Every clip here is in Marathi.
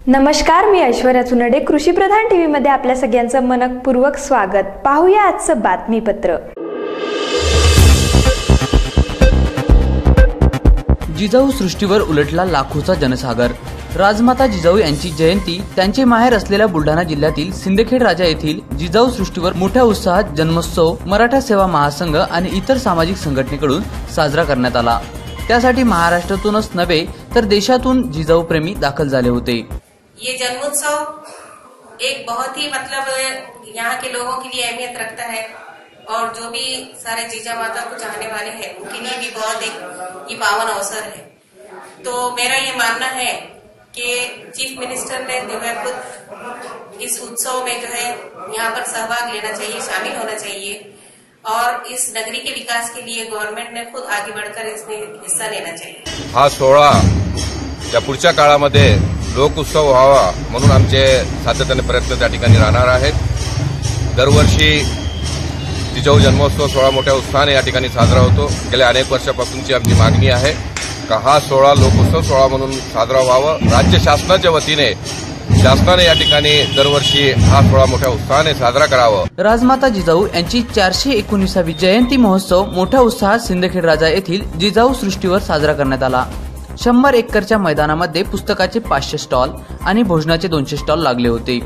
नमस्कार, मी ऐश्वर्या चुनडे. कृषी प्रधान टीव्ही मध्ये आपल्या सगळ्यांचं मनपूर्वक स्वागत. पाहूया आजचं बातमीपत्र. जिजाऊ सृष्टीवर उलटला लाखोचा जनसागर. राजमाता जिजाऊ यांची जयंती त्यांचे माहेर असलेल्या बुलढाणा जिल्ह्यातील सिंदखेड राजा येथील जिजाऊ सृष्टीवर मोठ्या उत्साहात जन्मोत्सव मराठा सेवा महासंघ आणि इतर सामाजिक संघटनेकडून साजरा करण्यात आला. त्यासाठी महाराष्ट्रातूनच नव्हे तर देशातून जिजाऊ प्रेमी दाखल झाले होते. ये जन्मोत्सव एक बहुत ही यहाँ के लोगों की भी अहमियत रखता है और जो भी सारे जीजा माता को चाहने वाले हैं उनके लिए भी बहुत एक ये पावन अवसर है. तो मेरा ये मानना है कि चीफ मिनिस्टर ने जो है खुद इस उत्सव में जो है यहाँ पर सहभाग लेना चाहिए, शामिल होना चाहिए और इस नगरी के विकास के लिए गवर्नमेंट ने खुद आगे बढ़कर इसमें हिस्सा लेना चाहिए. हा सोहळा या पुढच्या काळामध्ये लोक उत्सव व्हावा म्हणून आमचे सातत्याने प्रयत्न त्या ठिकाणी राहणार आहेत. दरवर्षी जिजाऊ जन्मोत्सव सोहळा मोठ्या उत्साहाने या ठिकाणी साजरा होतो. गेल्या अनेक वर्षापासूनची आमची मागणी आहे का हा सोहळा लोकोत्सव सोहळा म्हणून साजरा व्हावा. राज्य शासनाच्या वतीने शासनाने या ठिकाणी दरवर्षी हा सोहळा मोठ्या उत्साहाने साजरा करावा. राजमाता जिजाऊ यांची 419वी जयंती महोत्सव मोठ्या उत्साहात सिंदखेड राजा येथील जिजाऊ सृष्टीवर साजरा करण्यात आला. 100 एकरच्या मैदानामध्ये पुस्तकाचे 500 स्टॉल आणि भोजनाचे 200 स्टॉल लागले होते.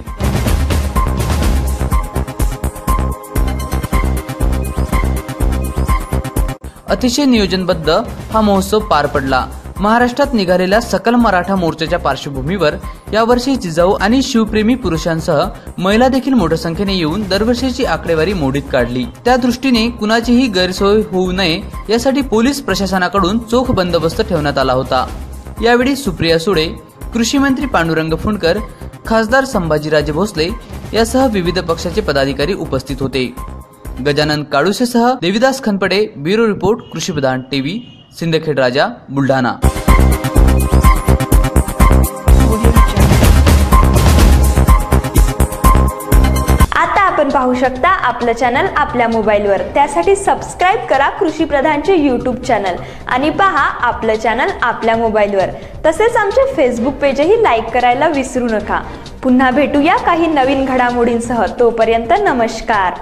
अतिशय नियोजनबद्ध हा महोत्सव पार पडला. महाराष्ट्रात निघालेल्या सकल मराठा मोर्चाच्या पार्श्वभूमीवर यावर्षी जिजाऊ आणि शिवप्रेमी पुरुषांसह महिला देखील मोठ्या संख्येने येऊन दरवर्षीची आकडेवारी मोडीत काढली. त्या दृष्टीने कुणाचीही गैरसोय होऊ नये यासाठी पोलीस प्रशासनाकडून चोख बंदोबस्त ठेवण्यात आला होता. यावेळी सुप्रिया सुळे, कृषी मंत्री पांडुरंग फुंडकर, खासदार संभाजीराजे भोसले यासह विविध पक्षाचे पदाधिकारी उपस्थित होते. गजानन काळुसेसह देविदास खनपडे, ब्युरो रिपोर्ट, कृषी प्रधान टीव्ही, सिंदखेड राजा, बुलढाणा. आता आपण पाहू शकता आपलं चॅनल आपल्या मोबाईलवर. त्यासाठी सबस्क्राईब करा कृषी प्रधानचे यूट्यूब चॅनल आणि पहा आपलं चॅनल आपल्या मोबाईलवर. तसेच आमचे फेसबुक पेजही लाईक करायला विसरू नका. पुन्हा भेटूया काही नवीन घडामोडींसह. तोपर्यंत नमस्कार.